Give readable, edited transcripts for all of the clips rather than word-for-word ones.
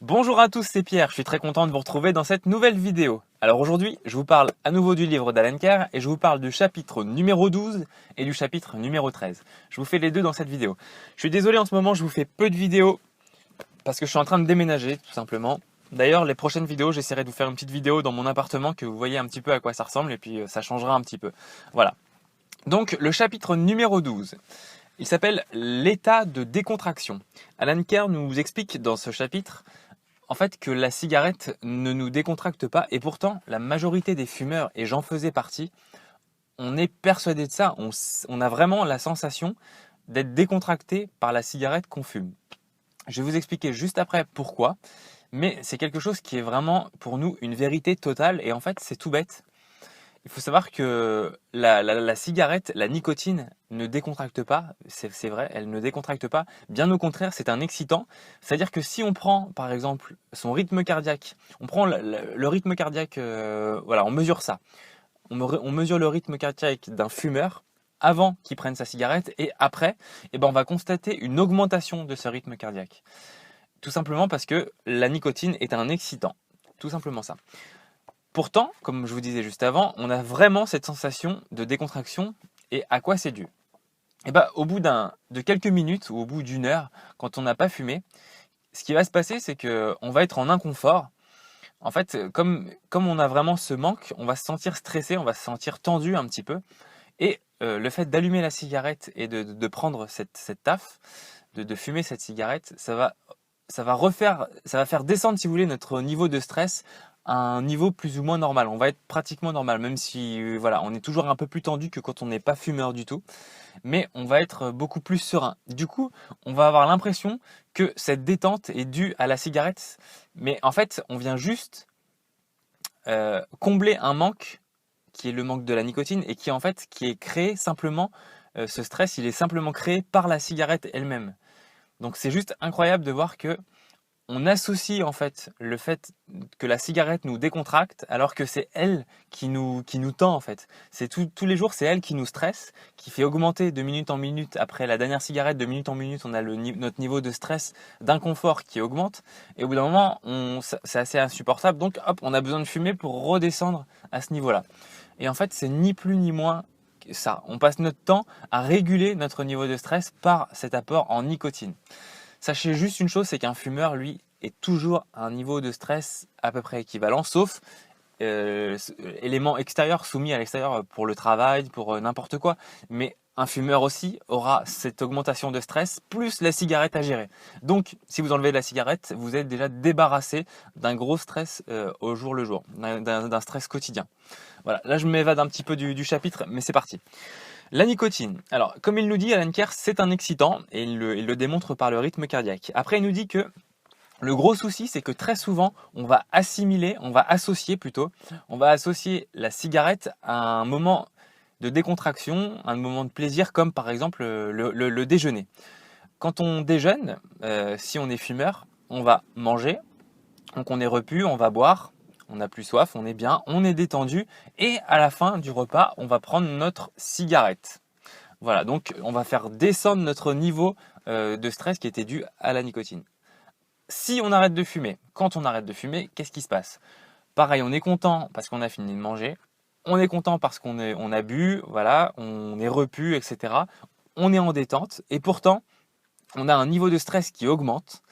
Bonjour à tous, c'est Pierre, je suis très content de vous retrouver dans cette nouvelle vidéo. Alors aujourd'hui, je vous parle à nouveau du livre d'Alan Carr et je vous parle du chapitre numéro 12 et du chapitre numéro 13. Je vous fais les deux dans cette vidéo. Je suis désolé en ce moment, je vous fais peu de vidéos parce que je suis en train de déménager tout simplement. D'ailleurs, les prochaines vidéos, j'essaierai de vous faire une petite vidéo dans mon appartement que vous voyez un petit peu à quoi ça ressemble et puis ça changera un petit peu. Voilà. Donc le chapitre numéro 12. Il s'appelle l'état de décontraction. Alan Carr nous explique dans ce chapitre en fait que la cigarette ne nous décontracte pas et pourtant la majorité des fumeurs, et j'en faisais partie, on est persuadé de ça, on a vraiment la sensation d'être décontracté par la cigarette qu'on fume. Je vais vous expliquer juste après pourquoi, mais c'est quelque chose qui est vraiment pour nous une vérité totale et en fait c'est tout bête. Il faut savoir que la cigarette, la nicotine, ne décontracte pas, c'est vrai, elle ne décontracte pas. Bien au contraire, c'est un excitant. C'est-à-dire que si on prend, par exemple, son rythme cardiaque, on prend le rythme cardiaque, voilà, on mesure ça. On mesure le rythme cardiaque d'un fumeur avant qu'il prenne sa cigarette et après, eh ben, on va constater une augmentation de ce rythme cardiaque. Tout simplement parce que la nicotine est un excitant. Tout simplement ça. Pourtant, comme je vous disais juste avant, on a vraiment cette sensation de décontraction. Et à quoi c'est dû? Eh ben, au bout de quelques minutes ou au bout d'une heure, quand on n'a pas fumé, ce qui va se passer, c'est qu'on va être en inconfort. En fait, comme on a vraiment ce manque, on va se sentir stressé, on va se sentir tendu un petit peu. Et le fait d'allumer la cigarette et de prendre cette taf, de fumer cette cigarette, ça va faire descendre, si vous voulez, notre niveau de stress à un niveau plus ou moins normal. On va être pratiquement normal, même si voilà, on est toujours un peu plus tendu que quand on n'est pas fumeur du tout, mais on va être beaucoup plus serein. Du coup, on va avoir l'impression que cette détente est due à la cigarette, mais en fait, on vient juste combler un manque qui est le manque de la nicotine et qui est créé simplement, ce stress, il est simplement créé par la cigarette elle-même. Donc c'est juste incroyable de voir que on associe en fait le fait que la cigarette nous décontracte alors que c'est elle qui nous tend en fait. C'est tous les jours, c'est elle qui nous stresse, qui fait augmenter de minute en minute. Après la dernière cigarette, de minute en minute, on a notre niveau de stress, d'inconfort qui augmente. Et au bout d'un moment, c'est assez insupportable. Donc hop, on a besoin de fumer pour redescendre à ce niveau-là. Et en fait, c'est ni plus ni moins que ça. On passe notre temps à réguler notre niveau de stress par cet apport en nicotine. Sachez juste une chose, c'est qu'un fumeur, lui, est toujours à un niveau de stress à peu près équivalent, sauf éléments extérieurs soumis à l'extérieur pour le travail, pour n'importe quoi. Mais un fumeur aussi aura cette augmentation de stress plus la cigarette à gérer. Donc, si vous enlevez la cigarette, vous êtes déjà débarrassé d'un gros stress au jour le jour, d'un stress quotidien. Voilà, là je m'évade un petit peu du chapitre, mais c'est parti. La nicotine. Alors, comme il nous dit, Alan Carr, c'est un excitant et il le démontre par le rythme cardiaque. Après, il nous dit que le gros souci, c'est que très souvent, on va associer la cigarette à un moment de décontraction, un moment de plaisir, comme par exemple le déjeuner. Quand on déjeune, si on est fumeur, on va manger, donc on est repu, on va boire, on n'a plus soif, on est bien, on est détendu, et à la fin du repas, on va prendre notre cigarette. Voilà, donc on va faire descendre notre niveau de stress qui était dû à la nicotine. Si on arrête de fumer, quand on arrête de fumer, qu'est-ce qui se passe? Pareil, on est content parce qu'on a fini de manger, on est content parce on a bu, voilà, on est repu, etc. On est en détente, et pourtant, on a un niveau de stress qui augmente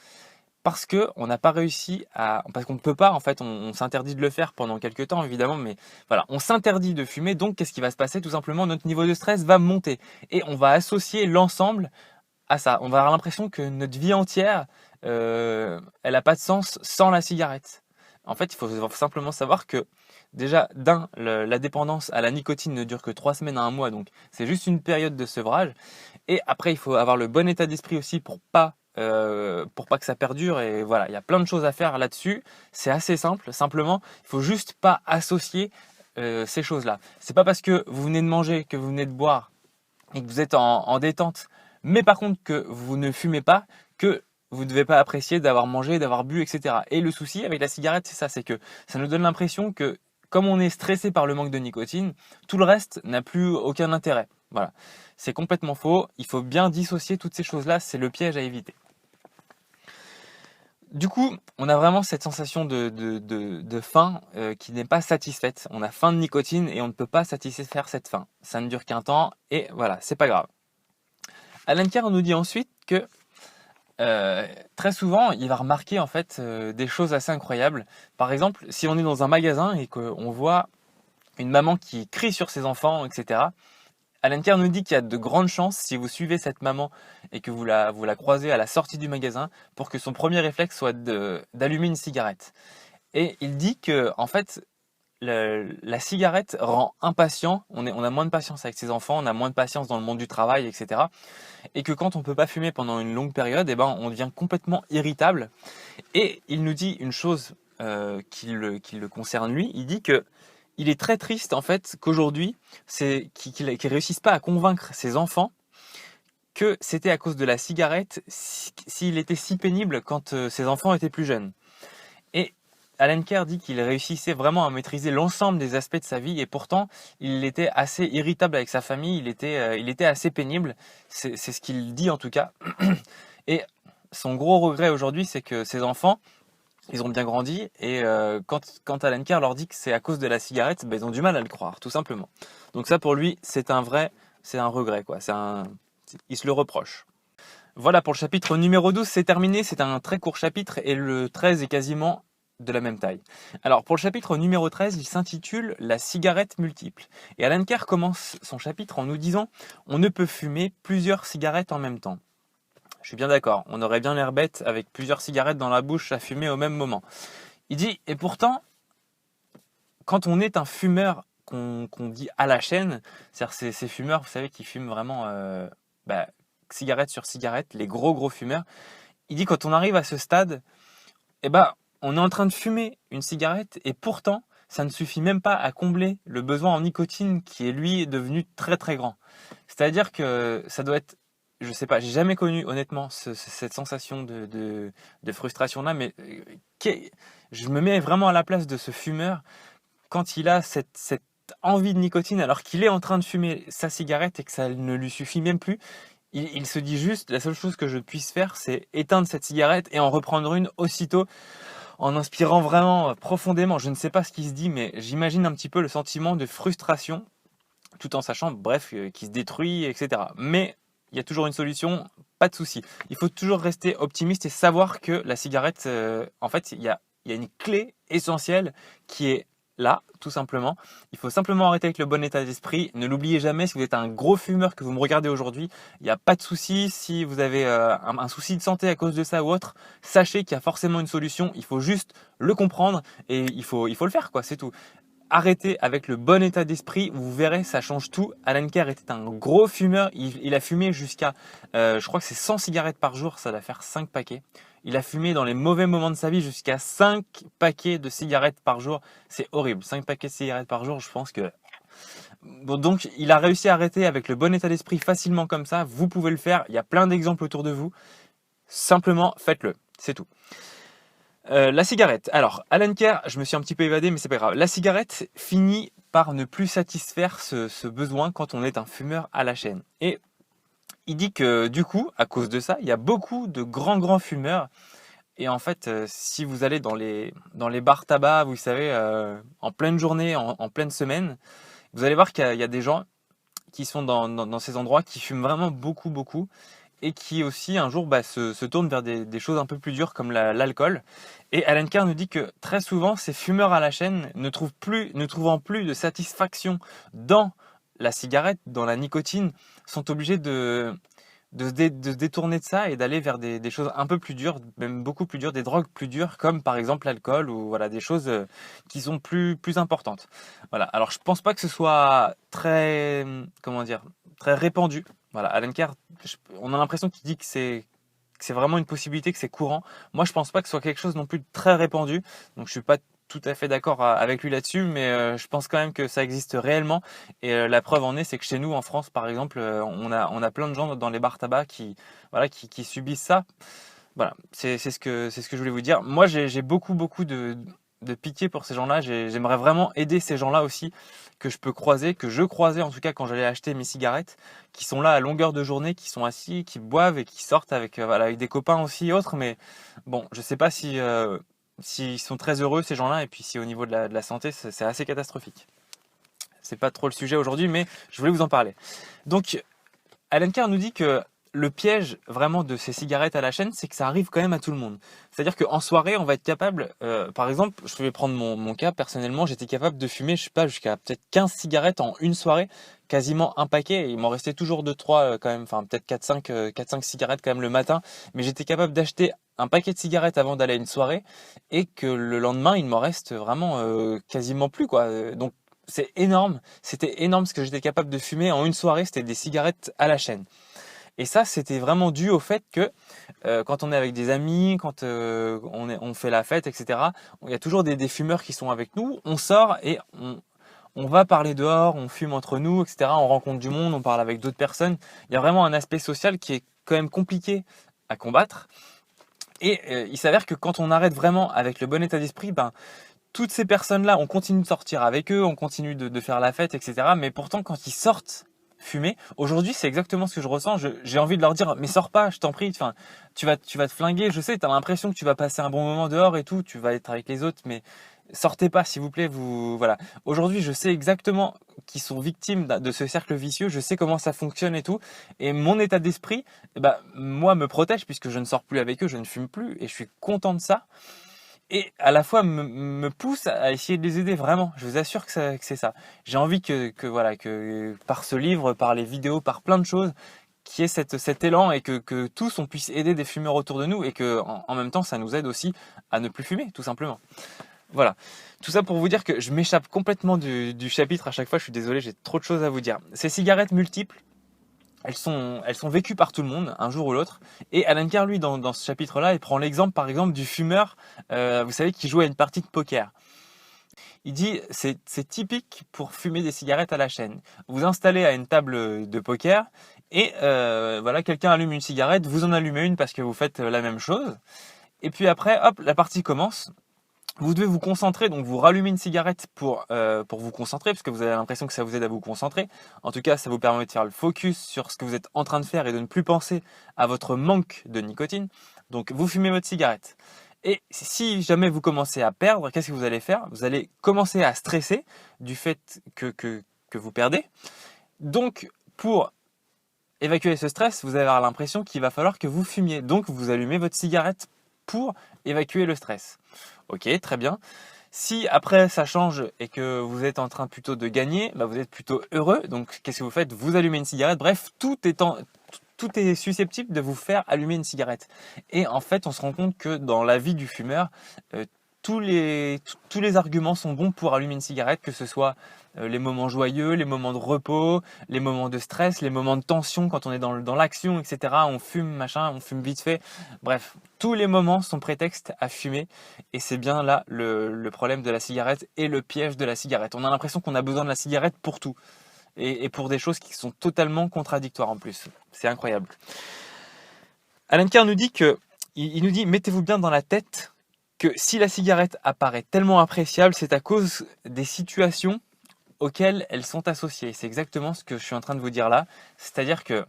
parce que on n'a pas réussi parce qu'on ne peut pas, en fait, on s'interdit de le faire pendant quelques temps, évidemment, mais voilà, on s'interdit de fumer, donc qu'est-ce qui va se passer? Tout simplement, notre niveau de stress va monter et on va associer l'ensemble à ça. On va avoir l'impression que notre vie entière, elle n'a pas de sens sans la cigarette. En fait, il faut simplement savoir que déjà, la dépendance à la nicotine ne dure que 3 semaines à un mois, donc c'est juste une période de sevrage. Et après, il faut avoir le bon état d'esprit aussi pour pas que ça perdure. Et voilà, il y a plein de choses à faire là-dessus. C'est assez simple. Simplement, il faut juste pas associer ces choses-là. C'est pas parce que vous venez de manger, que vous venez de boire et que vous êtes en détente, mais par contre que vous ne fumez pas, que vous ne devez pas apprécier d'avoir mangé, d'avoir bu, etc. Et le souci avec la cigarette, c'est ça, c'est que ça nous donne l'impression que comme on est stressé par le manque de nicotine, tout le reste n'a plus aucun intérêt. Voilà, c'est complètement faux. Il faut bien dissocier toutes ces choses-là, c'est le piège à éviter. Du coup, on a vraiment cette sensation de faim qui n'est pas satisfaite. On a faim de nicotine et on ne peut pas satisfaire cette faim. Ça ne dure qu'un temps et voilà, c'est pas grave. Alan Carr nous dit ensuite que très souvent, il va remarquer en fait des choses assez incroyables. Par exemple, si on est dans un magasin et qu'on voit une maman qui crie sur ses enfants, etc. Alan Carr nous dit qu'il y a de grandes chances, si vous suivez cette maman et que vous la croisez à la sortie du magasin, pour que son premier réflexe soit d'allumer une cigarette. Et il dit que, en fait, la cigarette rend impatient, on a moins de patience avec ses enfants, on a moins de patience dans le monde du travail, etc. Et que quand on ne peut pas fumer pendant une longue période, eh ben, on devient complètement irritable. Et il nous dit une chose qui le concerne lui, il dit que il est très triste en fait qu'aujourd'hui, qu'il réussisse pas à convaincre ses enfants que c'était à cause de la cigarette s'il était si pénible quand ses enfants étaient plus jeunes. Et Alan Carr dit qu'il réussissait vraiment à maîtriser l'ensemble des aspects de sa vie et pourtant il était assez irritable avec sa famille, il était assez pénible, c'est ce qu'il dit en tout cas. Et son gros regret aujourd'hui, c'est que ses enfants, ils ont bien grandi et quand Alan Carr leur dit que c'est à cause de la cigarette, ben, ils ont du mal à le croire, tout simplement. Donc ça pour lui, c'est un regret, quoi. Il se le reproche. Voilà pour le chapitre numéro 12, c'est terminé, c'est un très court chapitre et le 13 est quasiment de la même taille. Alors pour le chapitre numéro 13, il s'intitule La cigarette multiple. Et Alan Carr commence son chapitre en nous disant « On ne peut fumer plusieurs cigarettes en même temps ». Je suis bien d'accord, on aurait bien l'air bête avec plusieurs cigarettes dans la bouche à fumer au même moment. Il dit, et pourtant, quand on est un fumeur qu'on dit à la chaîne, c'est-à-dire ces fumeurs, vous savez, qui fument vraiment cigarette sur cigarette, les gros fumeurs, il dit quand on arrive à ce stade, eh ben, on est en train de fumer une cigarette et pourtant, ça ne suffit même pas à combler le besoin en nicotine qui est lui devenu très grand. C'est-à-dire que ça doit être, je sais pas, j'ai jamais connu honnêtement cette sensation de frustration là, mais je me mets vraiment à la place de ce fumeur quand il a cette envie de nicotine alors qu'il est en train de fumer sa cigarette et que ça ne lui suffit même plus. Il se dit juste, la seule chose que je puisse faire, c'est éteindre cette cigarette et en reprendre une aussitôt, en inspirant vraiment profondément. Je ne sais pas ce qu'il se dit, mais j'imagine un petit peu le sentiment de frustration, tout en sachant, bref, qu'il se détruit, etc. Mais il y a toujours une solution, pas de souci. Il faut toujours rester optimiste et savoir que la cigarette, en fait, il y a une clé essentielle qui est là, tout simplement. Il faut simplement arrêter avec le bon état d'esprit. Ne l'oubliez jamais, si vous êtes un gros fumeur que vous me regardez aujourd'hui, il n'y a pas de souci. Si vous avez un souci de santé à cause de ça ou autre, sachez qu'il y a forcément une solution. Il faut juste le comprendre et il faut le faire, quoi, c'est tout. Arrêtez avec le bon état d'esprit, vous verrez, ça change tout. Alan Carr était un gros fumeur, il a fumé jusqu'à, je crois que c'est 100 cigarettes par jour, ça doit faire 5 paquets. Il a fumé dans les mauvais moments de sa vie jusqu'à 5 paquets de cigarettes par jour. C'est horrible, 5 paquets de cigarettes par jour, je pense que... Bon, donc il a réussi à arrêter avec le bon état d'esprit facilement comme ça, vous pouvez le faire, il y a plein d'exemples autour de vous. Simplement, faites-le, c'est tout. La cigarette. Alors, Alan Carr, je me suis un petit peu évadé, mais c'est pas grave. La cigarette finit par ne plus satisfaire ce besoin quand on est un fumeur à la chaîne. Et il dit que du coup, à cause de ça, il y a beaucoup de grands fumeurs. Et en fait, si vous allez dans les bars tabac, vous savez, en pleine journée, en pleine semaine, vous allez voir qu'il y a des gens qui sont dans ces endroits qui fument vraiment beaucoup et qui aussi un jour se tournent vers des choses un peu plus dures comme l'alcool. Et Alan Carr nous dit que très souvent, ces fumeurs à la chaîne ne trouvant plus de satisfaction dans la cigarette, dans la nicotine, sont obligés de se détourner de ça et d'aller vers des choses un peu plus dures, même beaucoup plus dures, des drogues plus dures, comme par exemple l'alcool ou voilà, des choses qui sont plus importantes. Voilà. Alors je pense pas que ce soit très, comment dire, très répandu. Voilà, Alan Carr, on a l'impression qu'il dit que c'est vraiment une possibilité, que c'est courant. Moi, je pense pas que ce soit quelque chose non plus de très répandu. Donc, je suis pas tout à fait d'accord avec lui là-dessus, mais je pense quand même que ça existe réellement. Et la preuve en est, c'est que chez nous, en France, par exemple, on a plein de gens dans les bars tabac qui subissent ça. Voilà, c'est ce que je voulais vous dire. Moi, j'ai beaucoup de pitié pour ces gens-là. J'aimerais vraiment aider ces gens-là aussi que je peux croiser, que je croisais en tout cas quand j'allais acheter mes cigarettes, qui sont là à longueur de journée, qui sont assis, qui boivent et qui sortent avec, voilà, avec des copains aussi et autres. Mais bon, je sais pas si s'ils sont très heureux ces gens-là, et puis si au niveau de la santé, c'est assez catastrophique. C'est pas trop le sujet aujourd'hui, mais je voulais vous en parler. Donc, Alan Carr nous dit que le piège vraiment de ces cigarettes à la chaîne, c'est que ça arrive quand même à tout le monde. C'est-à-dire qu'en soirée, on va être capable, par exemple, je vais prendre mon cas, personnellement, j'étais capable de fumer, je sais pas, jusqu'à peut-être 15 cigarettes en une soirée, quasiment un paquet, et il m'en restait toujours 2-3 quand même, enfin peut-être 4-5 cigarettes quand même le matin, mais j'étais capable d'acheter un paquet de cigarettes avant d'aller à une soirée, et que le lendemain, il m'en reste vraiment quasiment plus, quoi. Donc, c'est énorme, c'était énorme ce que j'étais capable de fumer en une soirée, c'était des cigarettes à la chaîne. Et ça, c'était vraiment dû au fait que quand on est avec des amis, quand on fait la fête, etc., il y a toujours des fumeurs qui sont avec nous. On sort et on va parler dehors, on fume entre nous, etc. On rencontre du monde, on parle avec d'autres personnes. Il y a vraiment un aspect social qui est quand même compliqué à combattre. Et il s'avère que quand on arrête vraiment avec le bon état d'esprit, ben, toutes ces personnes-là, on continue de sortir avec eux, on continue de faire la fête, etc. Mais pourtant, quand ils sortent fumer, aujourd'hui, c'est exactement ce que je ressens. J'ai envie de leur dire, mais sors pas, je t'en prie. Enfin, tu vas te flinguer. Je sais, tu as l'impression que tu vas passer un bon moment dehors et tout, tu vas être avec les autres, mais sortez pas, s'il vous plaît. Voilà. Aujourd'hui, je sais exactement qu'ils sont victimes de ce cercle vicieux. Je sais comment ça fonctionne et tout. Et mon état d'esprit, eh ben, moi, me protège puisque je ne sors plus avec eux, je ne fume plus et je suis content de ça. Et à la fois me pousse à essayer de les aider vraiment. Je vous assure que c'est ça. J'ai envie voilà, que par ce livre, par les vidéos, par plein de choses, qu'il y ait cet élan et que tous on puisse aider des fumeurs autour de nous et que en même temps ça nous aide aussi à ne plus fumer, tout simplement. Voilà. Tout ça pour vous dire que je m'échappe complètement du chapitre à chaque fois. Je suis désolé, j'ai trop de choses à vous dire. Ces cigarettes multiples, elles sont vécues par tout le monde, un jour ou l'autre. Et Alan Carr, lui, dans ce chapitre-là, il prend l'exemple, par exemple, du fumeur, vous savez, qui joue à une partie de poker. Il dit, c'est typique pour fumer des cigarettes à la chaîne. Vous installez à une table de poker et voilà, quelqu'un allume une cigarette, vous en allumez une parce que vous faites la même chose. Et puis après, hop, la partie commence. Vous devez vous concentrer, donc vous rallumez une cigarette pour vous concentrer, parce que vous avez l'impression que ça vous aide à vous concentrer. En tout cas, ça vous permet de faire le focus sur ce que vous êtes en train de faire et de ne plus penser à votre manque de nicotine. Donc vous fumez votre cigarette. Et si jamais vous commencez à perdre, qu'est-ce que vous allez faire? Vous allez commencer à stresser du fait que vous perdez. Donc pour évacuer ce stress, vous allez avoir l'impression qu'il va falloir que vous fumiez. Donc vous allumez votre cigarette pour évacuer le stress. Ok, très bien. Si après ça change et que vous êtes en train plutôt de gagner, bah vous êtes plutôt heureux. Donc qu'est-ce que vous faites? Vous allumez une cigarette. Bref, tout est susceptible de vous faire allumer une cigarette. Et en fait, on se rend compte que dans la vie du fumeur, euh, tous les arguments sont bons pour allumer une cigarette, que ce soit les moments joyeux, les moments de repos, les moments de stress, les moments de tension quand on est dans l'action, etc. On fume, machin, on fume vite fait. Bref, tous les moments sont prétextes à fumer. Et c'est bien là le problème de la cigarette et le piège de la cigarette. On a l'impression qu'on a besoin de la cigarette pour tout. Et pour des choses qui sont totalement contradictoires en plus. C'est incroyable. Alan Carr nous dit il nous dit, mettez-vous bien dans la tête que si la cigarette apparaît tellement appréciable, c'est à cause des situations auxquelles elles sont associées. C'est exactement ce que je suis en train de vous dire là. C'est-à-dire que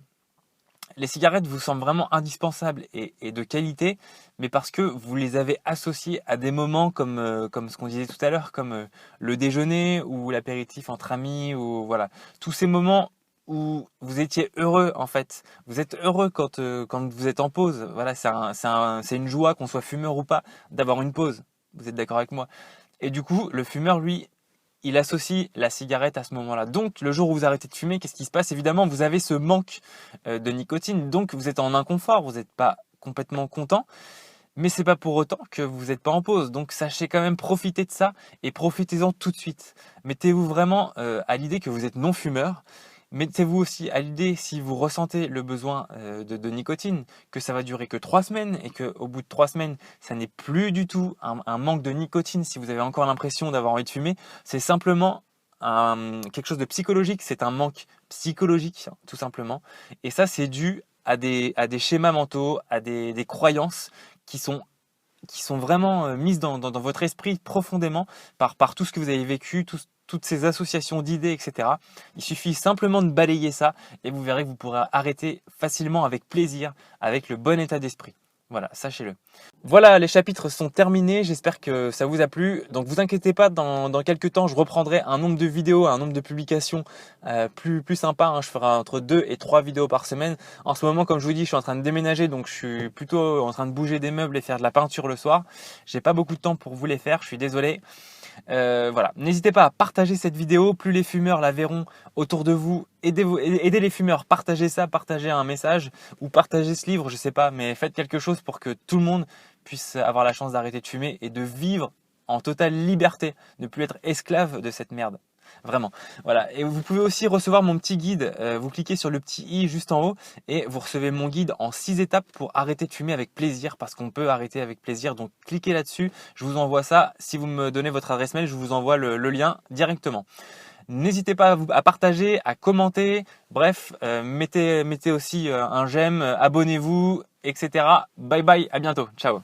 les cigarettes vous semblent vraiment indispensables et de qualité, mais parce que vous les avez associées à des moments comme ce qu'on disait tout à l'heure, comme le déjeuner ou l'apéritif entre amis, ou voilà. Tous ces moments où vous étiez heureux en fait. Vous êtes heureux quand vous êtes en pause. Voilà, c'est une joie, qu'on soit fumeur ou pas, d'avoir une pause. Vous êtes d'accord avec moi? Et du coup, le fumeur, lui, il associe la cigarette à ce moment-là. Donc, le jour où vous arrêtez de fumer, qu'est-ce qui se passe? Évidemment, vous avez ce manque de nicotine, donc vous êtes en inconfort, vous n'êtes pas complètement content, mais c'est pas pour autant que vous n'êtes pas en pause. Donc, sachez quand même profiter de ça et profitez-en tout de suite. Mettez-vous vraiment à l'idée que vous êtes non-fumeur. Mettez-vous aussi à l'idée, si vous ressentez le besoin de nicotine, que ça va durer que 3 semaines et qu'au bout de 3 semaines, ça n'est plus du tout un manque de nicotine si vous avez encore l'impression d'avoir envie de fumer. C'est simplement quelque chose de psychologique, c'est un manque psychologique, tout simplement. Et ça, c'est dû à des schémas mentaux, à des croyances qui sont qui sont vraiment mises dans votre esprit profondément par tout ce que vous avez vécu, toutes ces associations d'idées, etc. Il suffit simplement de balayer ça et vous verrez que vous pourrez arrêter facilement avec plaisir, avec le bon état d'esprit. Voilà, sachez-le. Voilà, les chapitres sont terminés, j'espère que ça vous a plu. Donc vous inquiétez pas, dans quelques temps, je reprendrai un nombre de vidéos, un nombre de publications plus sympa. Hein. Je ferai entre 2 et 3 vidéos par semaine. En ce moment, comme je vous dis, je suis en train de déménager, donc je suis plutôt en train de bouger des meubles et faire de la peinture le soir. J'ai pas beaucoup de temps pour vous les faire, je suis désolé. Voilà, n'hésitez pas à partager cette vidéo, plus les fumeurs la verront autour de vous, aidez les fumeurs, partagez ça, partagez un message ou partagez ce livre, je sais pas, mais faites quelque chose pour que tout le monde puisse avoir la chance d'arrêter de fumer et de vivre en totale liberté, ne plus être esclave de cette merde. Vraiment. Voilà. Et vous pouvez aussi recevoir mon petit guide. Vous cliquez sur le petit i juste en haut et vous recevez mon guide en 6 étapes pour arrêter de fumer avec plaisir, parce qu'on peut arrêter avec plaisir. Donc cliquez là-dessus. Je vous envoie ça. Si vous me donnez votre adresse mail, je vous envoie le lien directement. N'hésitez pas à partager, à commenter. Bref, mettez aussi un j'aime, abonnez-vous, etc. Bye bye, à bientôt. Ciao.